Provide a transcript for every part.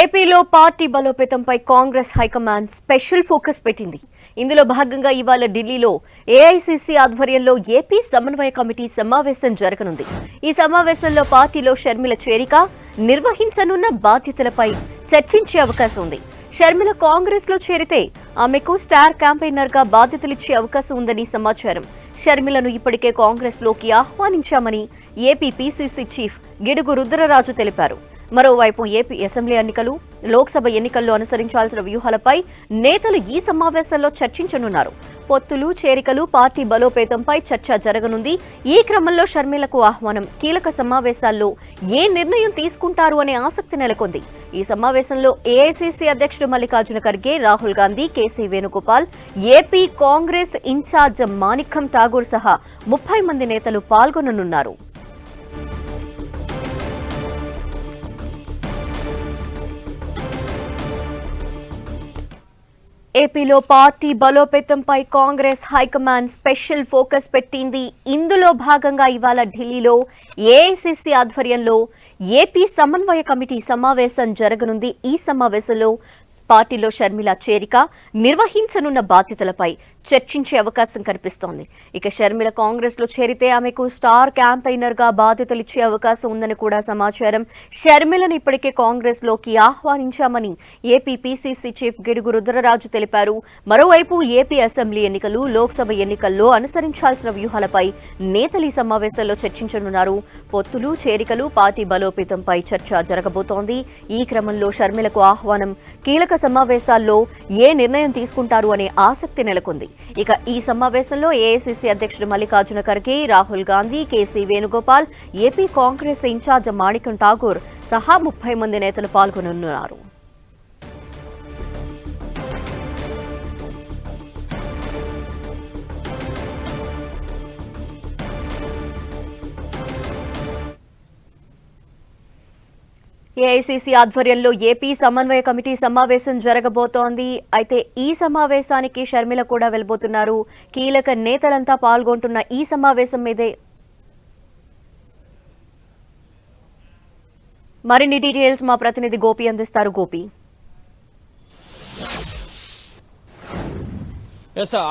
ఏపీలో పార్టీ బలోపేతంపై Congress high command special focus పెట్టింది. ఇందులో భాగంగా ఇవాళ ఢిల్లీలో ఏఐసీసీ ఆధ్వర్యంలో ఏపీ సమన్వయ కమిటీ సమావేశం జరగనుంది. ఈ సమావేశంలో పార్టీలో షర్మిల చేరిక, నిర్వహించనున్న బాధ్యతలపై చర్చించే అవకాశం ఉంది. షర్మిల కాంగ్రెస్ లో చేరితే ఆమెకు స్టార్ క్యాంపెయినర్ గా బాధ్యతలిచ్చే అవకాశం ఉందని సమాచారం. షర్మిలను ఇప్పటికే కాంగ్రెస్ లోకి ఆహ్వానించామని AP PCC chief Gidugu Rudraraju తెలిపారు. మరోవైపు ఏపీ అసెంబ్లీ ఎన్నికలు, లోక్సభ ఎన్నికల్లో అనుసరించాల్సిన వ్యూహాలపై నేతలు ఈ సమావేశంలో చర్చించనున్నారు. పొత్తులు, చేరికలు, పార్టీ బలోపేతంపై చర్చ జరగనుంది. ఈ క్రమంలో షర్మిలకు ఆహ్వానం, కీలక సమావేశాల్లో ఏ నిర్ణయం తీసుకుంటారు అనే ఆసక్తి నెలకొంది. ఈ సమావేశంలో ఏఐసీసీ అధ్యక్షుడు Mallikarjuna Kharge, Rahul Gandhi, KC Venugopal, AP Congress incharge Manickam Tagore సహా 30 మంది నేతలు పాల్గొననున్నారు. ఏపీలో పార్టీ బలోపేతంపై కాంగ్రెస్ హైకమాండ్ స్పెషల్ ఫోకస్ పెట్టింది. ఇందులో భాగంగా ఇవాళ ఢిల్లీలో ఏఐసీసీ ఆధ్వర్యంలో ఏపీ సమన్వయ కమిటీ సమావేశం జరగనుంది. ఈ సమావేశంలో పార్టీలో షర్మిల చేరిక, నిర్వహించనున్న బాధ్యతలపై చర్చించే అవకాశం కనిపిస్తోంది. ఇక షర్మిల కాంగ్రెస్ లో చేరితే ఆమెకు స్టార్ క్యాంపెయినర్ గా బాధ్యతలిచ్చే అవకాశం ఉందని కూడా సమాచారం. షర్మిలను ఇప్పటికే కాంగ్రెస్ లోకి ఆహ్వానించామని AP PCC chief Gidugu Rudraraju తెలిపారు. మరోవైపు ఏపీ అసెంబ్లీ ఎన్నికలు, లోక్సభ ఎన్నికల్లో అనుసరించాల్సిన వ్యూహాలపై నేతలు ఈ సమావేశంలో చర్చించనున్నారు. పొత్తులు, చేరికలు, పార్టీ బలోపేతంపై చర్చ జరగబోతోంది. ఈ క్రమంలో షర్మిలకు ఆహ్వానం, కీలక సమావేశాల్లో ఏ నిర్ణయం తీసుకుంటారు అనే ఆసక్తి నెలకొంది. ఇక ఈ సమావేశంలో ఏఐసీసీ అధ్యక్షుడు Mallikarjuna Kharge, Rahul Gandhi, KC Venugopal, AP Congress incharge Manickam Tagore సహా 30 మంది నేతలు పాల్గొనున్నారు. ఏఐసీసీ ఆధ్వర్యంలో ఏపీ సమన్వయ కమిటీ సమావేశం జరగబోతోంది. అయితే ఈ సమావేశానికి షర్మిల కూడా వెళ్లబోతున్నారు. కీలక నేతలంతా పాల్గొంటున్న ఈ సమావేశం మీదే మరిన్ని డీటెయిల్స్ మా ప్రతినిధి గోపి అందిస్తారు. గోపి,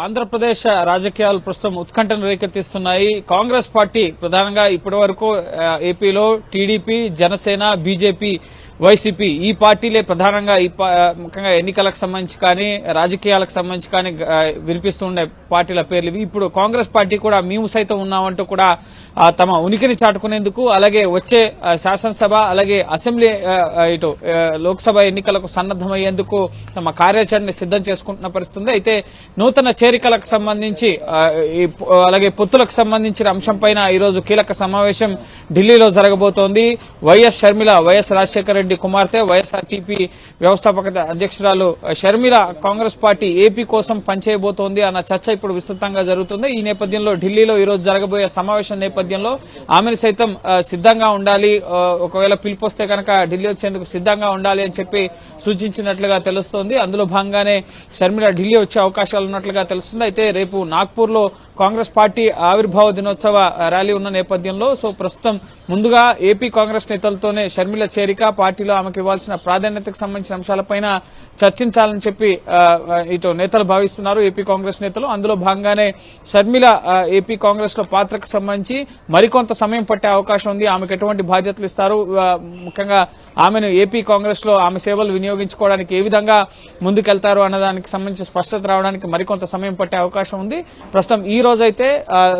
ఆంధ్రప్రదేశ్ రాజకీయాలు ప్రస్తుతం ఉత్కంఠను రేకెత్తిస్తున్నాయి. కాంగ్రెస్ పార్టీ ప్రధానంగా ఇప్పటి వరకు ఏపీలో టీడీపీ, జనసేన, బీజేపీ, వైసీపీ ఈ పార్టీలే ప్రధానంగా ముఖ్యంగా ఎన్నికలకు సంబంధించి కానీ, రాజకీయాలకు సంబంధించి కానీ వినిపిస్తుండే పార్టీల పేర్లు. ఇప్పుడు కాంగ్రెస్ పార్టీ కూడా మేము సైతం ఉన్నామంటూ కూడా తమ ఉనికిని చాటుకునేందుకు, అలాగే వచ్చే శాసనసభ అలాగే అసెంబ్లీ ఇటు లోక్సభ ఎన్నికలకు సన్నద్దమయ్యేందుకు తమ కార్యాచరణని సిద్దం చేసుకుంటున్న పరిస్థితి. అయితే నూతన చేరికలకు సంబంధించి అలాగే పొత్తులకు సంబంధించిన అంశంపైన ఈరోజు కీలక సమావేశం ఢిల్లీలో జరగబోతోంది. వైఎస్ షర్మిల, వైఎస్ రాజశేఖర రెడ్డి కుమార్తె, వైఎస్ఆర్టీపీ వ్యవస్థాపక అధ్యక్షురాలు షర్మిల కాంగ్రెస్ పార్టీ ఏపీ కోసం పనిచేయబోతోంది అన్న చర్చ ఇప్పుడు విస్తృతంగా జరుగుతుంది. ఈ నేపథ్యంలో ఢిల్లీలో ఈరోజు జరగబోయే సమావేశం నేపథ్యంలో ఆమెను సైతం సిద్ధంగా ఉండాలి, ఒకవేళ పిలుపు వస్తే కనుక ఢిల్లీ వచ్చేందుకు సిద్ధంగా ఉండాలి అని చెప్పి సూచించినట్లుగా తెలుస్తోంది. అందులో భాగంగానే షర్మిల ఢిల్లీ వచ్చే అవకాశాలు ఉన్నట్లుగా తెలుస్తుంది. అయితే రేపు నాగ్పూర్ లో కాంగ్రెస్ పార్టీ ఆవిర్భావ దినోత్సవ ర్యాలీ ఉన్న నేపథ్యంలో ప్రస్తుతం ముందుగా ఏపీ కాంగ్రెస్ నేతలతోనే షర్మిల చేరిక, పార్టీలో ఆమెకు ఇవ్వాల్సిన ప్రాధాన్యతకు సంబంధించిన అంశాలపైన చర్చించాలని చెప్పి ఇటు నేతలు భావిస్తున్నారు, ఏపీ కాంగ్రెస్ నేతలు. అందులో భాగంగానే షర్మిల ఏపీ కాంగ్రెస్ లో పాత్రకు సంబంధించి మరికొంత సమయం పట్టే అవకాశం ఉంది. ఆమెకు ఎటువంటి బాధ్యతలు ఇస్తారు, ముఖ్యంగా ఆమెను ఏపీ కాంగ్రెస్ లో ఆమె సేవలు వినియోగించుకోవడానికి ఏ విధంగా ముందుకెళ్తారు అన్నదానికి సంబంధించి స్పష్టత రావడానికి మరికొంత సమయం పట్టే అవకాశం ఉంది. ప్రస్తుతం ఈ రోజైతే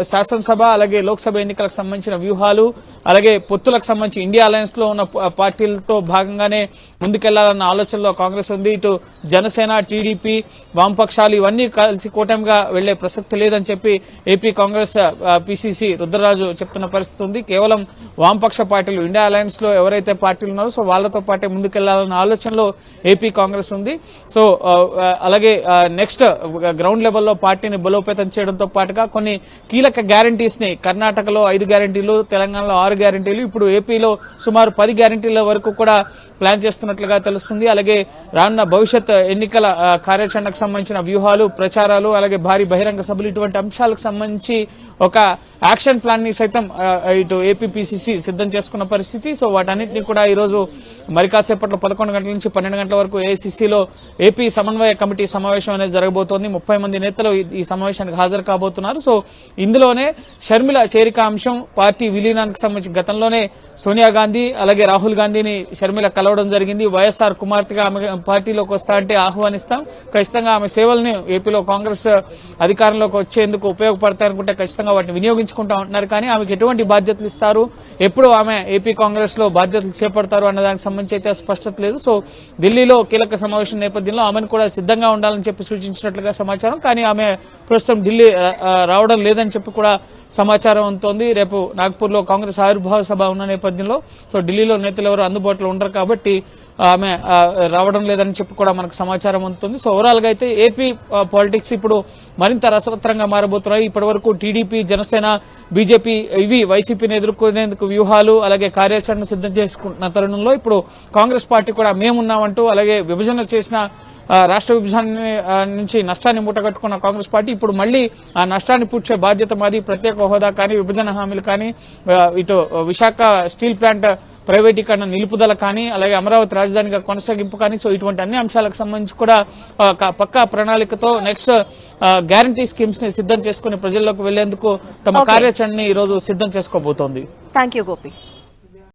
శాసనసభ అలాగే లోక్సభ ఎన్నికలకు సంబంధించిన వ్యూహాలు, అలాగే పొత్తులకు సంబంధించి ఇండియా అలయన్స్ లో ఉన్న పార్టీలతో భాగంగానే ముందుకెళ్లాలన్న ఆలోచనలో కాంగ్రెస్ ఉంది. ఇటు జనసేన, టీడీపీ, వామపక్షాలు ఇవన్నీ కలిసి కూటమిగా వెళ్లే ప్రసక్తి లేదని చెప్పి ఏపీ కాంగ్రెస్ పీసీసీ రుద్రరాజు చెప్తున్న పరిస్థితి ఉంది. కేవలం వామపక్ష పార్టీలు ఇండియా అలయన్స్ లో ఎవరైతే పార్టీలు ఉన్నారో వాళ్లతో పాటే ముందుకెళ్లాలన్న ఆలోచనలో ఏపీ కాంగ్రెస్ ఉంది. అలాగే నెక్స్ట్ గ్రౌండ్ లెవెల్లో పార్టీని బలోపేతం చేయడంతో పాటుగా కొన్ని కీలక గ్యారంటీస్ ని కర్ణాటకలో 5 గ్యారంటీలు, తెలంగాణలో 6 గ్యారంటీలు, ఇప్పుడు ఏపీలో సుమారు 10 గ్యారంటీల వరకు కూడా ప్లాన్ చేస్తున్నట్లుగా తెలుస్తుంది. అలాగే రానున్న భవిష్యత్ ఎన్నికల కార్యాచరణకు సంబంధించిన వ్యూహాలు, ప్రచారాలు, అలాగే భారీ బహిరంగ సభలు ఇటువంటి అంశాలకు సంబంధించి ఒక యాక్షన్ ప్లాన్ ని సైతం ఇటు ఏపీపీసీసీ సిద్ధం చేసుకున్న పరిస్థితి. సో వాటన్నింటినీ కూడా ఈ రోజు మరి కాసేపట్లో 11 గంటల నుంచి 12 గంటల వరకు ఏఐసీసీలో ఏపీ సమన్వయ కమిటీ సమావేశం అనేది జరగబోతోంది. 30 మంది నేతలు ఈ సమావేశానికి హాజరు కాబోతున్నారు. సో ఇందులోనే షర్మిల చేరిక అంశం, పార్టీ విలీనానికి సంబంధించి గతంలోనే సోనియా గాంధీ అలాగే రాహుల్ గాంధీని షర్మిల కలవడం జరిగింది. వైఎస్ఆర్ కుమార్తెగా ఆమె పార్టీలోకి వస్తా అంటే ఆహ్వానిస్తాం, ఖచ్చితంగా ఆమె సేవల్ని ఏపీలో కాంగ్రెస్ అధికారంలోకి వచ్చేందుకు ఉపయోగపడతాయనుకుంటే ఖచ్చితంగా వాటిని వినియోగించుకుంటా ఉంటున్నారు. కానీ ఆమెకు ఎటువంటి బాధ్యతలు ఇస్తారు, ఎప్పుడు ఆమె ఏపీ కాంగ్రెస్ లో బాధ్యతలు చేపడతారు అన్న దానికి సంబంధించి అయితే స్పష్టత లేదు. సో ఢిల్లీలో కీలక సమావేశం నేపథ్యంలో ఆమెను కూడా సిద్ధంగా ఉండాలని చెప్పి సూచించినట్లుగా సమాచారం. కానీ ఆమె ప్రస్తుతం ఢిల్లీ రావడం లేదని చెప్పి కూడా సమాచారం అందుతోంది. రేపు నాగ్పూర్ లో కాంగ్రెస్ ఆవిర్భావ సభ ఉన్న నేపథ్యంలో సో ఢిల్లీలో నేతలు ఎవరు అందుబాటులో ఉండరు కాబట్టి ఆమె రావడం లేదని చెప్పి కూడా మనకు సమాచారం అందుతుంది. సో ఓవరాల్ గా అయితే ఏపీ పాలిటిక్స్ ఇప్పుడు మరింత రసవత్తరంగా మారబోతున్నాయి. ఇప్పటి వరకు టీడీపీ, జనసేన, బీజేపీ ఇవి వైసీపీని ఎదుర్కొనేందుకు వ్యూహాలు అలాగే కార్యాచరణ సిద్ధం చేసుకుంటున్న తరుణంలో ఇప్పుడు కాంగ్రెస్ పార్టీ కూడా మేమున్నామంటూ అలాగే విభజన చేసిన రాష్ట్ర విభజన నుంచి నష్టాన్ని మూటగట్టుకున్న కాంగ్రెస్ పార్టీ ఇప్పుడు మళ్లీ ఆ నష్టాన్ని పూడ్చే బాధ్యత మాది, ప్రత్యేక హోదా కానీ విభజన హామీలు కానీ ఇటు విశాఖ స్టీల్ ప్లాంట్ ప్రైవేటీకరణ నిలుపుదల కానీ అలాగే అమరావతి రాజధానిగా కొనసాగింపు కానీ సో ఇటువంటి అన్ని అంశాలకు సంబంధించి కూడా పక్కా ప్రణాళికతో నెక్స్ట్ గ్యారంటీ స్కీమ్స్ ని సిద్ధం చేసుకుని ప్రజల్లోకి వెళ్లేందుకు తమ కార్యాచరణని ఈ రోజు సిద్ధం చేసుకోబోతోంది. థాంక్యూ గోపి.